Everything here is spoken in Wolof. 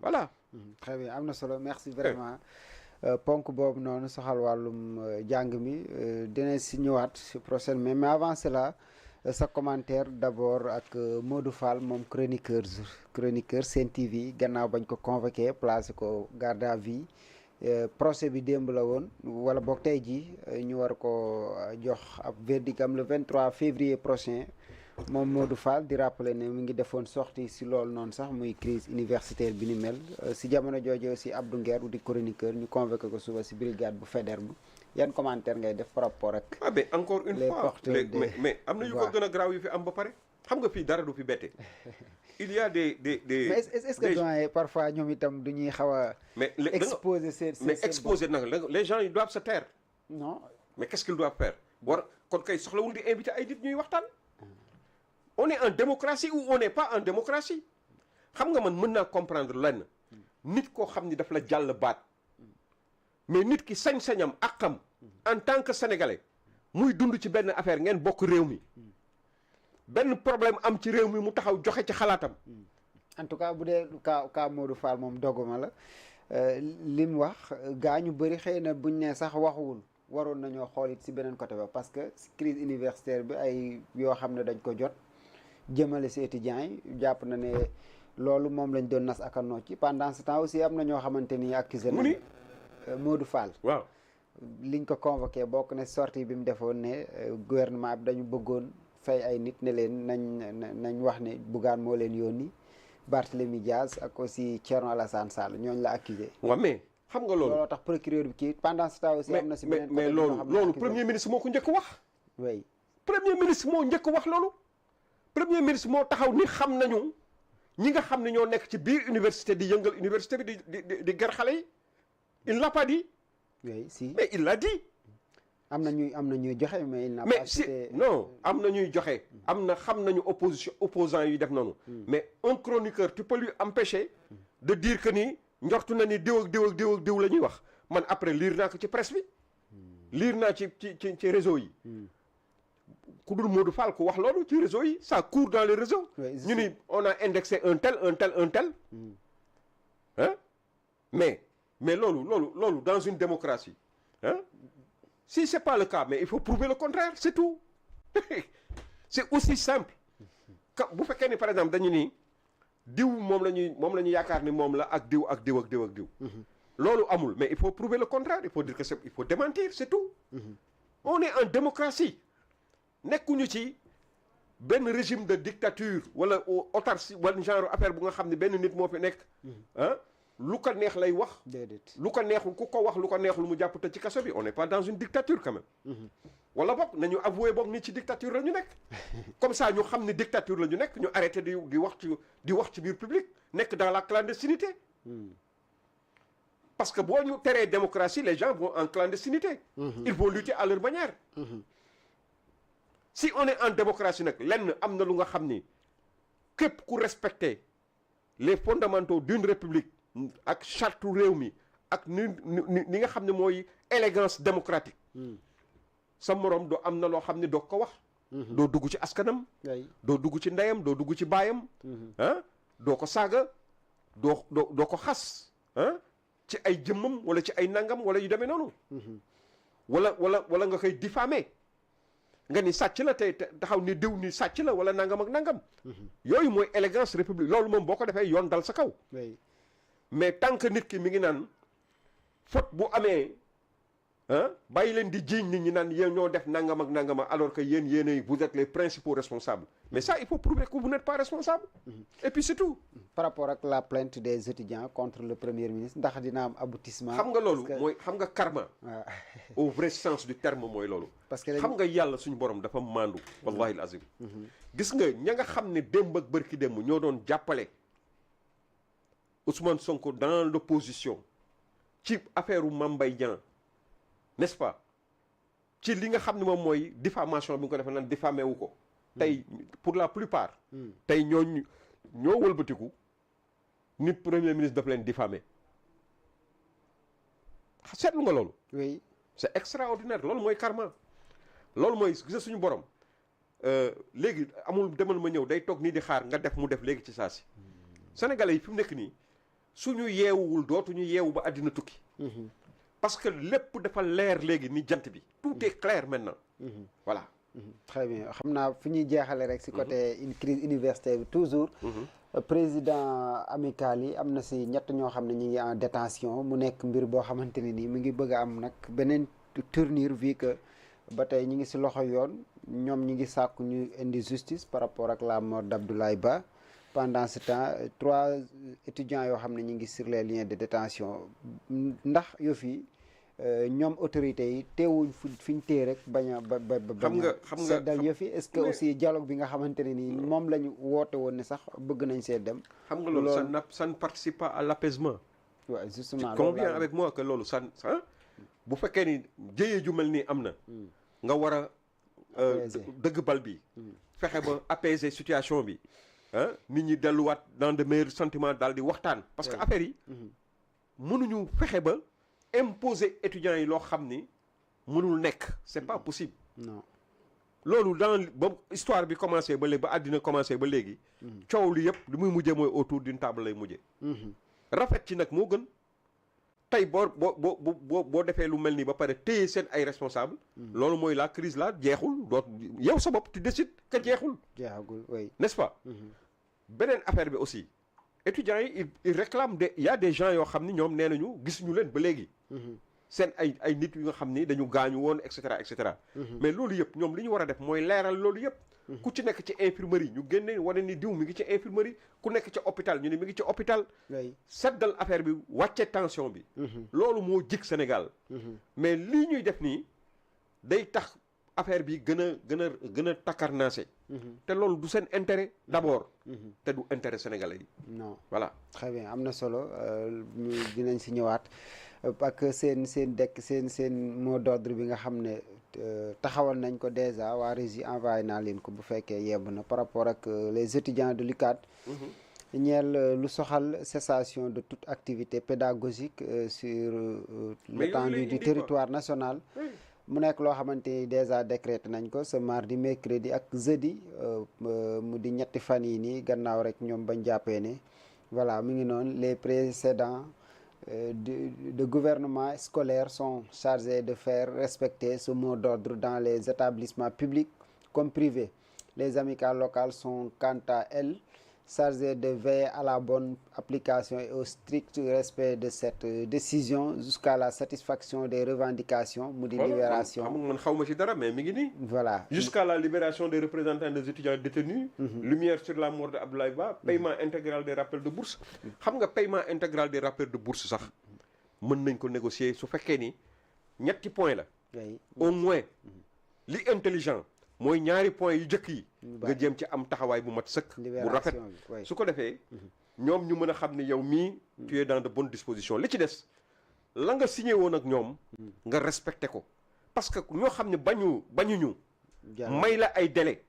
voilà. Très bien, am na solo, merci vraiment. ponk boobu noonu soxal wàllum jàng mi dina si ñëwaat si prochaine mais avant cela sa commentaire d'abord ak Modou Fall moom chroniqueur Sen TV gannaaw bañ ko convoqué placé ko garde à vue procès bi démb la woon wala boog tey jii ñu war ko jox ab verdict am le 23 février prochain moom Modou Fall di rappeler ne mu ngi defoon sortie si loolu noonu sax muy crise universitaire bi ni mel si jamono jooju aussi Abdou Nguer di chroniqueur ñu convoqué ko suba si brigade bu Faidherbe yan commentaire ngay def par rapport ak. ah mais encore une fois mais am na yu ko gën a graaw yu fi am ba pare xam nga fii dara du fi bette. il y a des mais est-ce que doyen parfois ñoom itam du ñuy xaw a. exposer seen mais exposer nag les gens ils doivent se taire. non mais qu'est-ce qu'ils doivent faire war kon kay soxlawul di inviter ay nit ñuy waxtaan. on est en démocratie ou on n'est pas en démocratie xam nga man mën naa comprendre lenn nit koo xam ni daf la jàll baat mais nit ki sañ-sañam àqam en tant que sénégalais muy dund ci benn affaire ngeen bokk réew mi benn problème am ci réew mi mu taxaw joxe ci xalaatam. en tout cas bu dee cas Modou Fall moom doguma la li mu wax gaa ñu bëri xëy na buñ ne sax waxuwul waroon nañoo xool it si beneen côté ba parce que crise universitaire bi ay yoo xam ne dañ ko jot. jëmale si étudiants yi jàpp na ne loolu moom lañ doon nas ak a nocc ci pendant ce temps aussi am na ñoo xamante ni accusé na Modou Fall waaw liñ ko convoqué bokk na sortie bi mu defoon ne gouvernement bi dañu bëggoon fay ay nit ne leen nañ wax ne Bougane moo leen yónni Barthélémy Diaz ak aussi Thierno Alassane Sall ñooñu la accusé waaw mais xam nga loolu looloo tax procureur bi kii pendant ce temps aussi am na si beneen mais loolu premier ministre moo ko njëkk wax oui premier ministre moo njëkk wax loolu premier ministre moo taxaw ni xam nañu ñi nga xam ne ñoo nekk ci biir université di yëngal université bi di ger xale yi il l'a pas dit. oui si mais il l'a dit. am na ñuy joxe mais il n'a pas mais si non am na ñuy joxe. am na xam nañu opposants yi def noonu. mais un chroniqueur tu peux lui empêcher de dire que ni njortu na ni diw ak diw ak diw ak diw la ñuy wax man après lire naa ko ci presse bi. lire naa ci réseau yi. ku dul Modou Fall ku wax loolu ci réseau yi ça court dans les réseaux. ñu ni on a indexé un tel. hein mais loolu dans une démocratie hein si c'est pas le cas mais il faut prouver le contraire c'est tout c'est aussi simple que bu fekkee ni par exemple dañu ni diw moom la ñuy yaakaar ni moom la ak diw ak diw ak diw ak diw. loolu amul mais il faut prouver le contraire il faut dire que il faut démentir c'est tout. on est en démocratie. nekkuñu ci benn régime de dictature wala autarcie wala genre affaire bu nga xam ne benn nit moo fi nekk ah lu ko neex lay wax déedéet lu ko neexul ku ko wax lu ko neexul mu jàpp te ci kaso bi on n'est pas dans une dictature quand même wala boog nañu avouer boog ni ci dictature la ñu nekk comme ça ñu xam ne dictature la ñu nekk ñu arrêté di wax ci biir public nekk dans la clandestinité parce que boo ñu teree démocratie les gens vont en clandestinité ils vont lutter à leur manière si on est en démocratie nag lenn am na lu nga xam ni képp ku respecter les fondamentaux d'une république ak charte réew mi ak ni nga xam ne mooy élégance démocratique sa moroom doo am na loo xam ne doo ko wax doo dugg ci askanam doo dugg ci ndeyam doo dugg ci baayam ah doo ko saaga doo ko xas ah ci ay jëmmam wala ci ay nangam wala yu demee noonu wala nga koy diffamer nga ni sàcc la tey taxaw ni diw ni sàcc la wala nangam ak nangam yooyu mooy élégance république loolu moom boo ko defee yoon dal sa kaw mais tant que nit ki mi ngi naan faute bu amee ah bàyyi leen di jiiñ nit ñi naan yéen ñoo def nangam ak nangam alors que yéen vous êtes les principaux responsables mais ça il faut prouver que vous n'êtes pas responsable et puis c'est tout par rapport ak la plainte des étudiants contre le premier ministre ndax dina am aboutissement xam nga loolu mooy xam nga karma au vrai sens du terme mooy loolu parce que xam nga yàlla suñu borom dafa maandu wallahi al azim gis nga ña nga xam ne démb ak bërki démb ñoo doon jàppale Ousmane Sonko dans l'opposition ci affaire u Mame Mbaye Niang n'est-ce pas ci li nga xam ne moom mooy diffamation bi nga ko defee naan diffamé wu ko tey pour la plupart tey ñoo wëlbatiku nit premier ministre daf leen diffamé seetlu nga loolu oui c'est extraordinaire loolu mooy karma loolu mooy gis suñu borom léegi amul demal ma ñëw day toog nii di xaar nga def mu def léegi ci saa si sénégalais yi fi mu nekk nii suñu yeewuwul dootuñu yeewu ba àddina tukki. parce que lépp dafa leer léegi ni jant bi. tout est clair maintenant. voilà. très bien xam naa fu ñuy jeexale rek si côté une crise universitaire bi toujours. président amical yi am na si ñett ñoo xam ne ñu ngi en détention mu nekk mbir boo xamante ne nii mu ngi bëgg a am nag beneen tournure vu que ba tey ñu ngi si loxo yoon ñoom ñu ngi sàkku ñu indi justice par rapport ak la mort d'Abdoulaye Ba. pendant ce temps 3 étudiants yoo xam ne ñu ngi sur les liens de détention ndax yo fi ñoom autorités yi teewuñ fi ñu téye rek bañ a ba xam nga seddal yo fi est-ce que aussi dialogue bi nga xamante ne nii moom la ñu woote woon ne sax bëgg nañ see dem. xam nga loolu ça ne participe pas à l'apaisement. waaw justement tu conviens avec moi que loolu bu fekkee ni jëyee ju mel nii am na. nga war a dëgg bal bi. fexe ba apaiser situation bi. nit ñi delluwaat dans de meilleurs sentiments daal di waxtaan. parce que affaire yi. mënuñu fexe ba imposer étudiants yi loo xam ni mënul nekk c'est pas possible. non loolu ba histoire bi commencé ba léegi ba àddina commencé ba léegi. coow li yëpp li muy mujjee mooy autour d'une table lay mujjee. rafet ci nag moo gën. tey boo defee lu mel nii ba pare téye seen ay responsable loolu mooy la crise là jeexul yow sa bopp tu décides que jeexul. jeexagul oui. n'est-ce pas. beneen affaire bi aussi étudiants yi ils réclament il y a des gens yoo xam ni ñoom nee nañu gis ñu leen ba léegi. seen ay nit yu nga xam ni dañu gaañu woon et cetera et cetera. mais loolu yëpp ñoom li ñu war a def mooy leeral loolu yëpp. ku ci nekk ci infirmerie ñu génne wane ni diw mi ngi ci infirmerie ku nekk ci hôpital ñu ne mi ngi ci hôpital. seddal affaire bi wàcce tension bi. loolu moo jig Sénégal. mais lii ñuy def nii day tax affaire bi gën a takkarnaase. te loolu du seen intérêt d'abord. te du intérêt sénégalais yi. non voilà. très bien am na solo ñu dinañ si ñëwaat ak seen mot d'ordre bi nga xam ne. taxawal nañ ko déjà waa régie envoyé naa leen ko bu fekkee yebb na par rapport ak les étudiants de l'UCAD ñeel lu soxal cessation de toute activité pédagogique sur l'étendue du territoire national mu nekk loo xamante ni déjà décrété nañ ko ce mardi mercredi ak jeudi mu di ñetti fan yi nii gannaaw rek ñoom bañ jàppee ne voilà mu ngi noonu les précédents de gouvernement scolaire sont chargés de faire respecter ce mot d'ordre dans les établissements publics comme privés. Les amicales locales sont quant à elles chargées de veiller à la bonne application et au strict respect de cette décision jusqu'à la satisfaction des revendications mu di libération. man xawma ci dara mais mi ngi nii. voilà jusqu'à la libération des représentants des étudiants détenus. Lumière sur la mort de Abdoulaye Ba. Paiement intégral des rappels de bourse. xam nga paiement intégral des rappels de bourse sax mën nañ ko négocier su fekkee ni ñetti point la. au moins li intelligent mooy ñaari point yu jëkk yi. nga jéem ci am taxawaay bu mat sëkk. bu rafet su ko defee. ñoom ñu mën a xam ni yow mii. tu es dans de bonnes dispositions li ci des la nga signé woon ak ñoom. nga respecté ko parce que ñoo xam ne bañuñu may la ay délai.